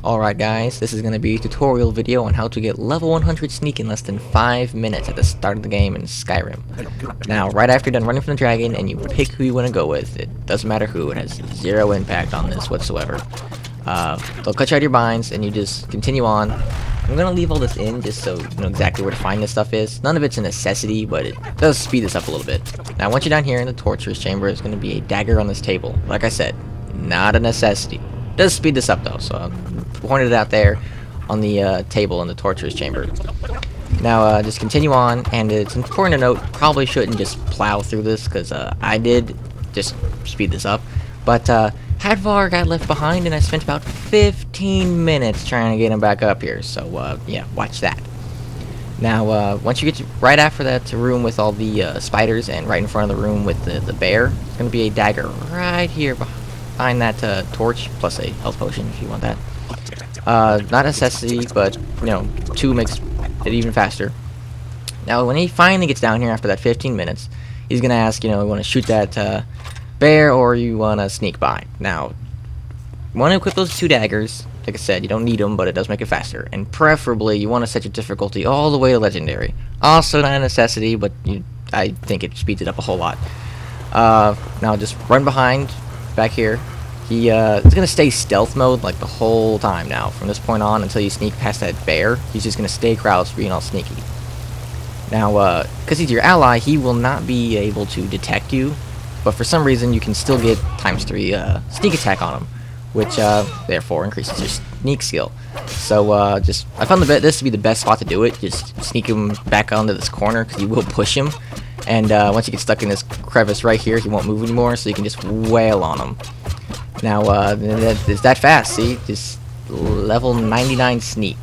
Alright guys, this is going to be a tutorial video on how to get level 100 sneak in less than 5 minutes at the start of the game in Skyrim. Now, right after you're done running from the dragon and you pick who you want to go with, it doesn't matter who, it has zero impact on this whatsoever. They'll cut you out of your binds and you just continue on. I'm going to leave all this in just so you know exactly where to find this stuff is. None of it's a necessity, but it does speed this up a little bit. Now, once you're down here in the torturer's chamber, there's going to be a dagger on this table. Like I said, not a necessity. Does speed this up though, so I pointed it out there on the table in the torturer's chamber. Now just continue on, and it's important to note, probably shouldn't just plow through this because I did just speed this up, but Hadvar got left behind and I spent about 15 minutes trying to get him back up here, so yeah, watch that. Now once you get right after that room with all the spiders and right in front of the room with the bear, there's going to be a dagger right here behind that torch, plus a health potion if you want that. Not a necessity, but you know, 2 makes it even faster. Now when he finally gets down here after that 15 minutes, he's gonna ask, you know, you want to shoot that bear or you want to sneak by. Now, you want to equip those 2 daggers. Like I said, you don't need them, but it does make it faster. And preferably, you want to set your difficulty all the way to legendary. Also not a necessity, but I think it speeds it up a whole lot. Now just run behind. Back here, he is gonna stay stealth mode like the whole time now from this point on until you sneak past that bear. He's just gonna stay crouched, being all sneaky. Now, because he's your ally, he will not be able to detect you, but for some reason you can still get ×3 sneak attack on him, which therefore increases your sneak skill. So I found this to be the best spot to do it. Just sneak him back onto this corner because you will push him. And once you get stuck in this crevice right here, he won't move anymore, so you can just wail on him. Now, it's that fast, see? Just level 99 sneak.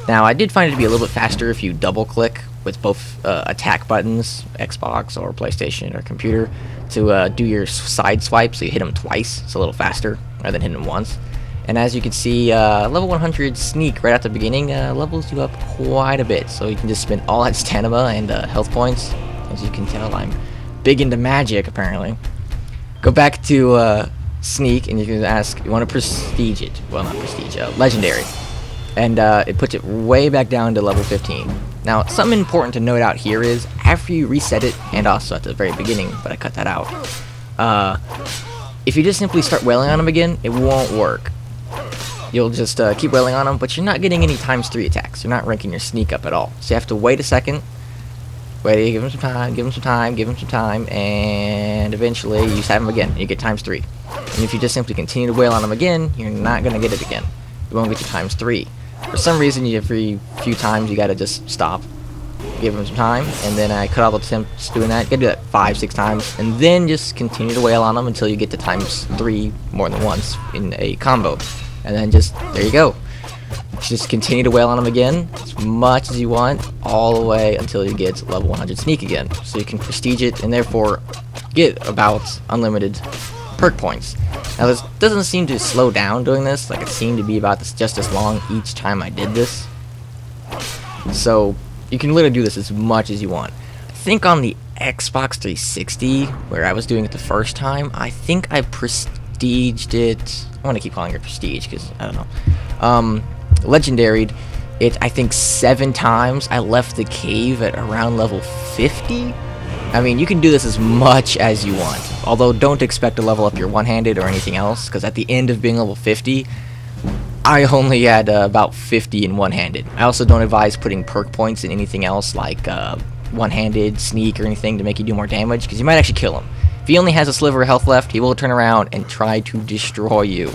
Now, I did find it to be a little bit faster if you double-click with both attack buttons, Xbox or PlayStation or computer, to do your side swipe, so you hit him twice. It's a little faster rather than hitting him once. And as you can see, level 100 sneak right at the beginning levels you up quite a bit, so you can just spend all that stamina and health points. As you can tell, I'm big into magic, apparently. Go back to sneak, and you can ask, you want to prestige it? Well, not prestige, legendary. And it puts it way back down to level 15. Now, something important to note out here is, after you reset it, and also at the very beginning, but I cut that out, if you just simply start wailing on him again, it won't work. You'll just keep wailing on him, but you're not getting any ×3 attacks. You're not ranking your sneak up at all. So you have to wait a second. Wait, give him some time, give him some time, give him some time, and eventually you just have him again, and you get ×3. And if you just simply continue to wail on him again, you're not going to get it again. You won't get your ×3. For some reason, every few times you got to just stop, give him some time, and then I cut all the attempts doing that. You got to do that 5-6 times, and then just continue to wail on him until you get to ×3 more than once in a combo. And then just, there you go. Just continue to wail on him again as much as you want, all the way until you get level 100 sneak again, so you can prestige it and therefore get about unlimited perk points. Now this doesn't seem to slow down doing this, like it seemed to be about just as long each time I did this. So you can literally do this as much as you want. I think on the Xbox 360, where I was doing it the first time, I think I prestiged it. I want to keep calling it prestige because I don't know. Legendaried it, I think 7 times. I left the cave at around level 50. I mean, you can do this as much as you want, although don't expect to level up your one-handed or anything else, because at the end of being level 50, I only had about 50 in one-handed. I also don't advise putting perk points in anything else like one-handed, sneak, or anything to make you do more damage, because you might actually kill him. If he only has a sliver of health left, he will turn around and try to destroy you.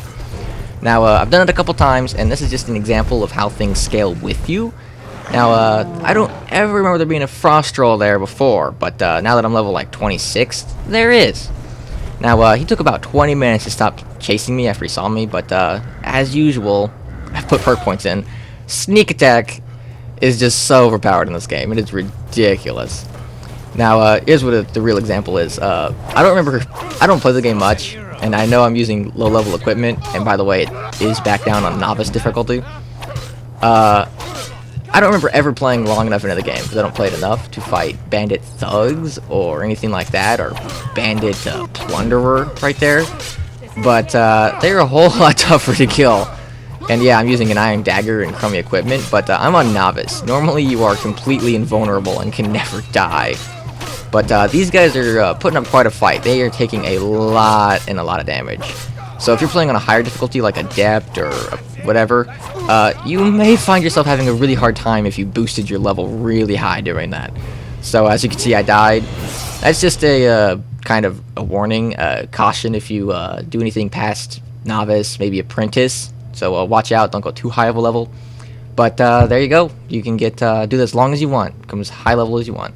Now, I've done it a couple times, and this is just an example of how things scale with you. Now, I don't ever remember there being a frost troll there before, but now that I'm level, like, 26, there is. Now, he took about 20 minutes to stop chasing me after he saw me, but as usual, I put perk points in. Sneak attack is just so overpowered in this game. It is ridiculous. Now, here's what the real example is. I don't play the game much, and I know I'm using low-level equipment, and by the way, it is back down on novice difficulty. I don't remember ever playing long enough into the game, because I don't play it enough to fight bandit thugs or anything like that, or bandit plunderer right there. But they're a whole lot tougher to kill. And yeah, I'm using an iron dagger and crummy equipment, but I'm on novice. Normally you are completely invulnerable and can never die. But these guys are putting up quite a fight. They are taking a lot of damage. So if you're playing on a higher difficulty like Adept or whatever, you may find yourself having a really hard time if you boosted your level really high doing that. So as you can see, I died. That's just a kind of a warning, caution if you do anything past novice, maybe apprentice. So watch out, don't go too high of a level. But there you go. You can get do this as long as you want, come as high level as you want.